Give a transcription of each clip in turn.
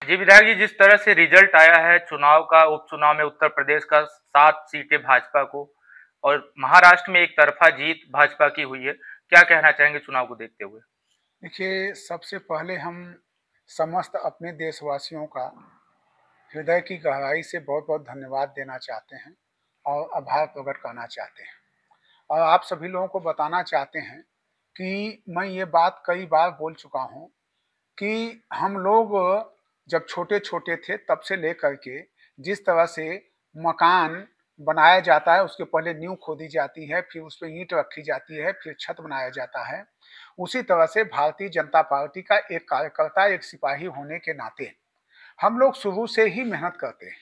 जी विधायक जी, जिस तरह से रिजल्ट आया है चुनाव का, उपचुनाव में उत्तर प्रदेश का 7 सीटें भाजपा को और महाराष्ट्र में एक तरफा जीत भाजपा की हुई है, क्या कहना चाहेंगे चुनाव को देखते हुए? देखिए, सबसे पहले हम समस्त अपने देशवासियों का हृदय की गहराई से बहुत-बहुत धन्यवाद देना चाहते हैं और आभार प्रकट करना चाहते हैं। और आप सभी लोगों को बताना चाहते हैं कि मैं ये बात कई बार बोल चुका हूँ कि हम लोग जब छोटे-छोटे थे तब से लेकर के जिस तरह से मकान बनाया जाता है, उसके पहले नींव खोदी जाती है, फिर उस पे ईंट रखी जाती है, फिर छत बनाया जाता है। उसी तरह से भारतीय जनता पार्टी का एक कार्यकर्ता, एक सिपाही होने के नाते हम लोग शुरू से ही मेहनत करते हैं।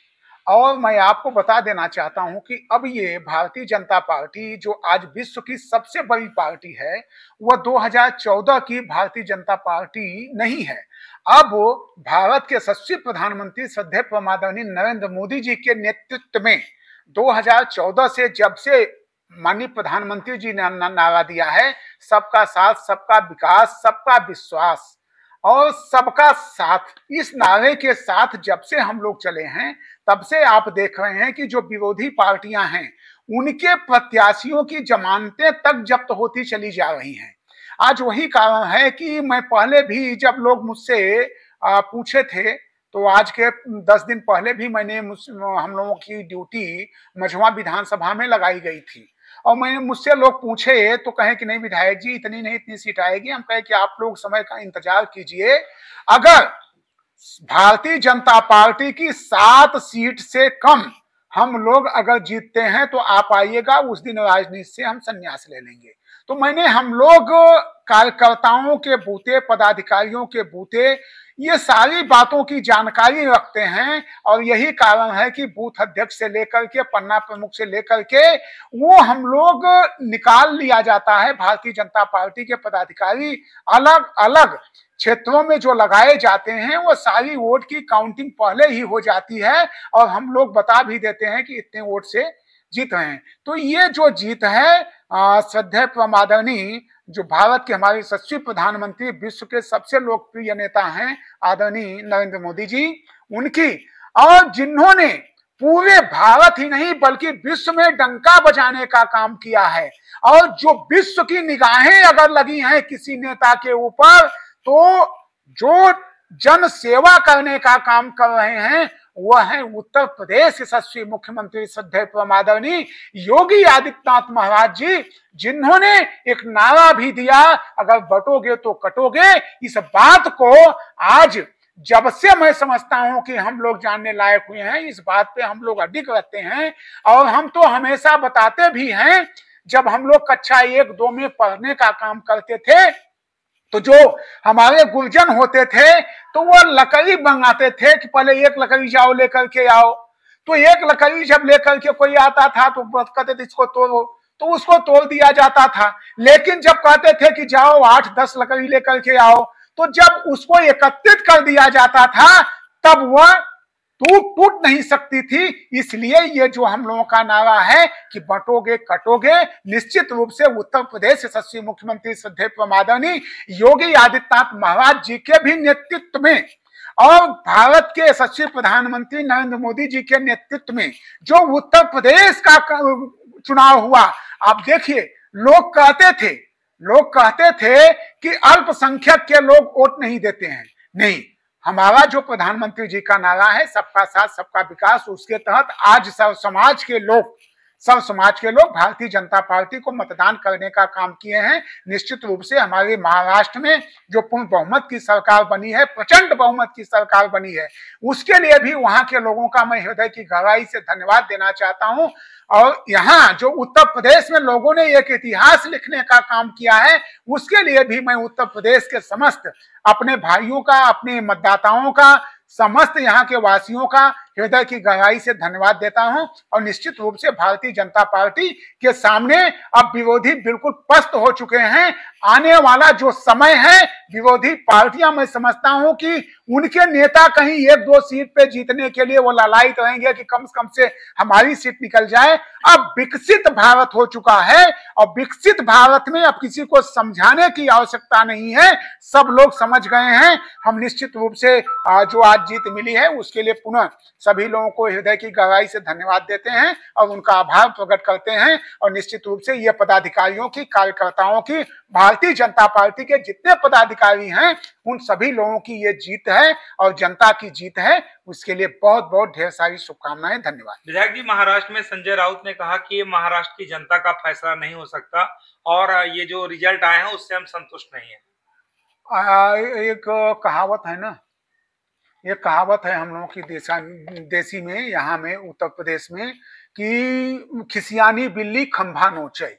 और मैं आपको बता देना चाहता हूं कि अब ये भारतीय जनता पार्टी जो आज विश्व की सबसे बड़ी पार्टी है, वह 2014 की भारतीय जनता पार्टी नहीं है। अब भारत के यशस्वी प्रधानमंत्री श्रद्धेय आदरणीय नरेंद्र मोदी जी के नेतृत्व में 2014 से जब से माननीय प्रधानमंत्री जी ने नारा दिया है, सबका साथ, सबका विकास, सबका विश्वास और सबका साथ, इस नारे के साथ जब से हम लोग चले हैं, तब से आप देख रहे हैं कि जो विरोधी पार्टियां हैं, उनके प्रत्याशियों की जमानतें तक जब्त होती चली जा रही हैं। आज वही कारण है कि मैं पहले भी जब लोग मुझसे पूछे थे, तो आज के 10 दिन पहले भी हम लोगों की ड्यूटी मझवा विधानसभा में लगाई गई थी और मैंने मुझसे लोग पूछे तो कहे कि नहीं विधायक जी, इतनी नहीं, इतनी सीट आएगी। हम कहे कि आप लोग समय का इंतजार कीजिए। अगर भारतीय जनता पार्टी की 7 सीट से कम हम लोग अगर जीतते हैं तो आप आइएगा, उस दिन राजनीति से हम संन्यास ले लेंगे। तो हम लोग कार्यकर्ताओं के बूते, पदाधिकारियों के बूते ये सारी बातों की जानकारी रखते हैं और यही कारण है कि बूथ अध्यक्ष से लेकर के पन्ना प्रमुख से लेकर के वो हम लोग निकाल लिया जाता है। भारतीय जनता पार्टी के पदाधिकारी अलग अलग क्षेत्रों में जो लगाए जाते हैं, वो सारी वोट की काउंटिंग पहले ही हो जाती है और हम लोग बता भी देते हैं कि इतने वोट से जीत रहे हैं। तो ये जो जीत है श्रद्धेय आदरणीय जो भारत के हमारे यशस्वी प्रधानमंत्री, विश्व के सबसे लोकप्रिय नेता हैं आदरणीय नरेंद्र मोदी जी, उनकी, और जिन्होंने पूरे भारत ही नहीं बल्कि विश्व में डंका बजाने का काम किया है। और जो विश्व की निगाहें अगर लगी हैं किसी नेता के ऊपर, तो जो जन सेवा करने का काम कर रहे हैं वह है उत्तर प्रदेश यशस्वी मुख्यमंत्री श्रद्धेय आदरणीय योगी आदित्यनाथ महाराज जी, जिन्होंने एक नारा भी दिया, अगर बटोगे तो कटोगे। इस बात को आज जब से मैं समझता हूं कि हम लोग जानने लायक हुए हैं, इस बात पे हम लोग अडिग रहते हैं और हम तो हमेशा बताते भी हैं। जब हम लोग कक्षा 1-2 में पढ़ने का काम करते थे, तो जो हमारे गुरुजन होते थे तो वो लकड़ी मंगाते थे कि पहले एक लकड़ी जाओ लेकर के आओ। तो एक लकड़ी जब लेकर के कोई आता था तो कहते थे इसको तोड़ो, तो उसको तोड़ दिया जाता था। लेकिन जब कहते थे कि जाओ 8-10 लकड़ी लेकर के आओ, तो जब उसको एकत्रित कर दिया जाता था तब वह टूट नहीं सकती थी। इसलिए ये जो हम लोगों का नारा है कि बटोगे कटोगे, निश्चित रूप से उत्तर प्रदेश यशस्वी मुख्यमंत्री श्रद्धेय आदरणीय योगी आदित्यनाथ महाराज जी के भी नेतृत्व में और भारत के यशस्वी प्रधानमंत्री नरेंद्र मोदी जी के नेतृत्व में जो उत्तर प्रदेश का चुनाव हुआ, आप देखिए, लोग कहते थे कि अल्पसंख्यक के लोग वोट नहीं देते हैं। नहीं, हमारा जो प्रधानमंत्री जी का नारा है सबका साथ, सबका विकास, उसके तहत आज सब समाज के लोग भारतीय जनता पार्टी को मतदान करने का काम किए हैं। निश्चित रूप से हमारे महाराष्ट्र में जो पूर्ण बहुमत की सरकार बनी है, प्रचंड बहुमत की सरकार बनी है, उसके लिए भी वहां के लोगों का मैं हृदय की गहराई से धन्यवाद देना चाहता हूं। और यहाँ जो उत्तर प्रदेश में लोगों ने एक इतिहास लिखने का काम किया है, उसके लिए भी मैं उत्तर प्रदेश के समस्त अपने भाइयों का, अपने मतदाताओं का, समस्त यहाँ के वासियों का हृदय की गहराई से धन्यवाद देता हूं और निश्चित रूप से भारतीय जनता पार्टी के सामने अब विरोधी बिल्कुल पस्त हो चुके हैं। आने वाला जो समय है विरोधी पार्टियां, मैं समझता हूं कि उनके नेता कहीं 1-2 सीट पे जीतने के लिए वो लालायित रहेंगे कि कम से हमारी सीट निकल जाए। अब विकसित भारत हो चुका है और विकसित भारत में अब किसी को समझाने की आवश्यकता नहीं है, सब लोग समझ गए हैं। हम निश्चित रूप से जो आज जीत मिली है उसके लिए पुनः सभी लोगों को हृदय की गहराई से धन्यवाद देते हैं और उनका आभार प्रकट करते हैं। और निश्चित रूप से ये पदाधिकारियों की, कार्यकर्ताओं की, भारतीय जनता पार्टी के जितने पदाधिकारी हैं उन सभी लोगों की ये जीत है और जनता की जीत है। उसके लिए बहुत बहुत ढेर सारी शुभकामनाएं। धन्यवाद। विधायक जी, महाराष्ट्र में संजय राउत ने कहा कि ये महाराष्ट्र की जनता का फैसला नहीं हो सकता और ये जो रिजल्ट आए हैं उससे हम संतुष्ट नहीं है। एक कहावत है ना, ये कहावत है हम लोगों की देसी में, यहाँ में उत्तर प्रदेश में, कि खिसियानी बिल्ली खंभा नोचे।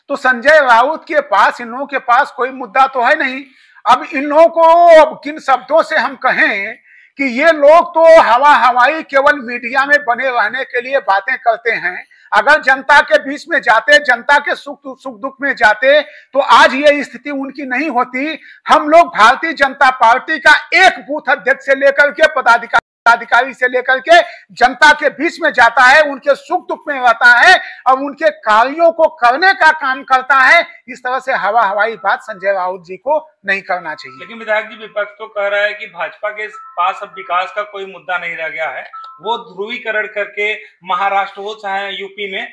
तो संजय राउत के पास, इन लोगों के पास कोई मुद्दा तो है नहीं। अब इन लोगों को अब किन शब्दों से हम कहें कि ये लोग तो हवाई केवल मीडिया में बने रहने के लिए बातें करते हैं। अगर जनता के बीच में जाते, जनता के सुख दुख में जाते तो आज ये स्थिति उनकी नहीं होती। हम लोग भारतीय जनता पार्टी का एक बूथ अध्यक्ष से लेकर के पदाधिकारी से लेकर के जनता के बीच में जाता है, उनके सुख दुख में रहता है और उनके कार्यों को करने का काम करता है। इस तरह से हवाई बात संजय राउत जी को नहीं करना चाहिए। लेकिन विधायक जी, विपक्ष तो कह रहा है कि भाजपा के पास अब विकास का कोई मुद्दा नहीं रह गया है, वो ध्रुवीकरण करके महाराष्ट्र हो चाहे यूपी में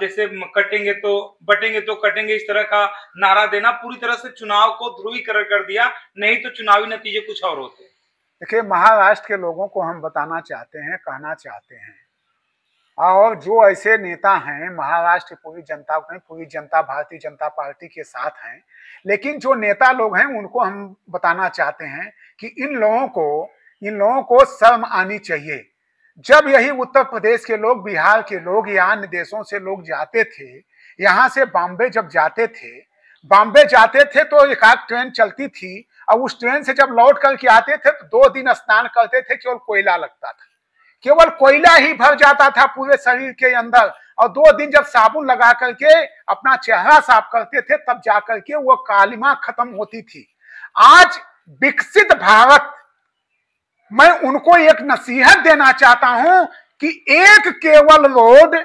जैसे कटेंगे तो बटेंगे तो कटेंगे, इस तरह का नारा देना पूरी तरह से चुनाव को ध्रुवीकरण कर दिया, नहीं तो चुनावी नतीजे कुछ और होते। देखिए, महाराष्ट्र के लोगों को हम बताना चाहते हैं, कहना चाहते हैं, और जो ऐसे नेता हैं महाराष्ट्र की पूरी जनता को, पूरी जनता भारतीय जनता पार्टी के साथ हैं, लेकिन जो नेता लोग हैं उनको हम बताना चाहते हैं कि इन लोगों को शर्म आनी चाहिए। जब यही उत्तर प्रदेश के लोग, बिहार के लोग या अन्य देशों से लोग जाते थे, यहाँ से बॉम्बे जब जाते थे तो एक आध ट्रेन चलती थी और उस ट्रेन से जब लौट करके आते थे तो 2 दिन स्नान करते थे, केवल कोयला लगता था, केवल कोयला ही भर जाता था पूरे शरीर के अंदर, और 2 दिन जब साबुन लगा करके अपना चेहरा साफ करते थे तब जाकर के वो कालिमा खत्म होती थी। आज विकसित भारत, मैं उनको एक नसीहत देना चाहता हूं कि एक केवल रोड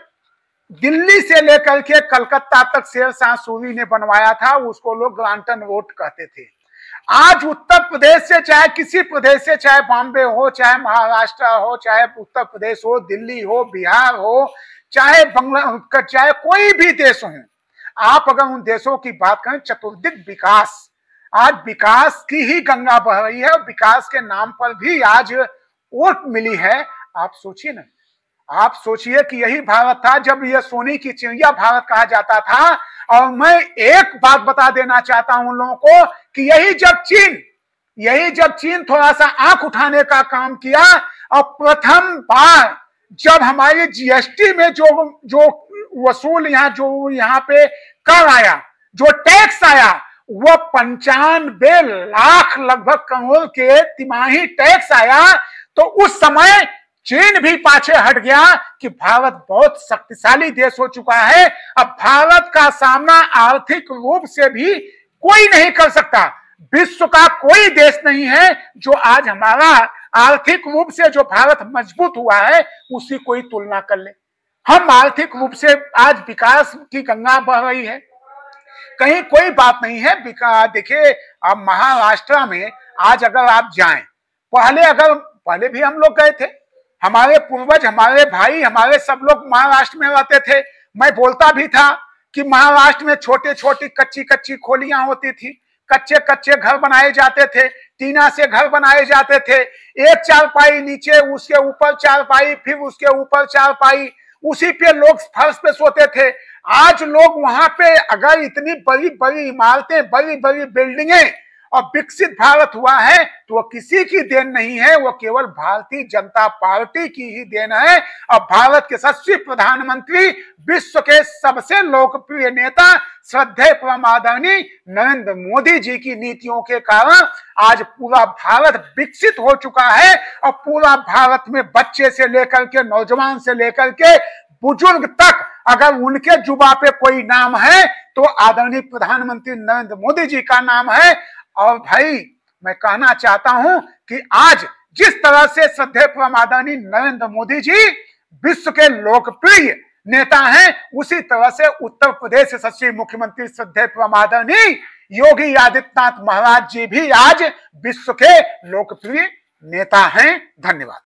दिल्ली से लेकर के कलकत्ता तक शेरशाह सूरी ने बनवाया था, उसको लोग ग्रांटन रोड कहते थे। आज उत्तर प्रदेश से, चाहे किसी प्रदेश से, चाहे बॉम्बे हो, चाहे महाराष्ट्र हो, चाहे उत्तर प्रदेश हो, दिल्ली हो, बिहार हो, चाहे बंगला, चाहे कोई भी देश हो, आप अगर उन देशों की बात करें, चतुर्दिक विकास, आज विकास की ही गंगा बह रही है और विकास के नाम पर भी आज वोट मिली है। आप सोचिए ना, आप सोचिए कि यही भारत था जब यह सोने की चिड़िया भारत कहा जाता था। और मैं एक बात बता देना चाहता हूं उन लोगों को कि यही जब चीन थोड़ा सा आंख उठाने का काम किया और प्रथम बार जब हमारे जीएसटी में जो वसूल यहाँ पे कर आया, जो टैक्स आया, वो 95 लाख लगभग करोड़ के तिमाही टैक्स आया, तो उस समय चीन भी पाछे हट गया कि भारत बहुत शक्तिशाली देश हो चुका है। अब भारत का सामना आर्थिक रूप से भी कोई नहीं कर सकता। विश्व का कोई देश नहीं है जो आज हमारा आर्थिक रूप से, जो भारत मजबूत हुआ है, उसकी कोई तुलना कर ले। हम आर्थिक रूप से आज विकास की गंगा बह रही है, कहीं कोई बात नहीं है। देखिए, अब महाराष्ट्र में आज अगर आप जाएं, पहले भी हम लोग गए थे, हमारे पूर्वज, हमारे भाई, हमारे सब लोग महाराष्ट्र में रहते थे। मैं बोलता भी था कि महाराष्ट्र में छोटे छोटी कच्ची खोलियां होती थी, कच्चे घर बनाए जाते थे, टीना से घर बनाए जाते थे, एक चारपाई नीचे, उसके ऊपर चारपाई, फिर उसके ऊपर चारपाई, उसी पे लोग फर्श पे सोते थे। आज लोग वहां पे अगर इतनी बड़ी बड़ी इमारतें, बड़ी बड़ी बिल्डिंगें और विकसित भारत हुआ है तो वो किसी की देन नहीं है, वो केवल भारतीय जनता पार्टी की ही देन है। और भारत के यशस्वी प्रधानमंत्री, विश्व के सबसे लोकप्रिय नेता, श्रद्धेय परम आदरणीय नरेंद्र मोदी जी की नीतियों के कारण आज पूरा भारत विकसित हो चुका है। और पूरा भारत में बच्चे से लेकर के, नौजवान से लेकर के बुजुर्ग तक, अगर उनके जुबा पे कोई नाम है तो आदरणीय प्रधानमंत्री नरेंद्र मोदी जी का नाम है। और भाई मैं कहना चाहता हूं कि आज जिस तरह से श्रद्धेय परम आदरणीय नरेंद्र मोदी जी विश्व के लोकप्रिय नेता हैं, उसी तरह से उत्तर प्रदेश यशस्वी मुख्यमंत्री श्रद्धेय परम आदरणीय योगी आदित्यनाथ महाराज जी भी आज विश्व के लोकप्रिय नेता हैं। धन्यवाद।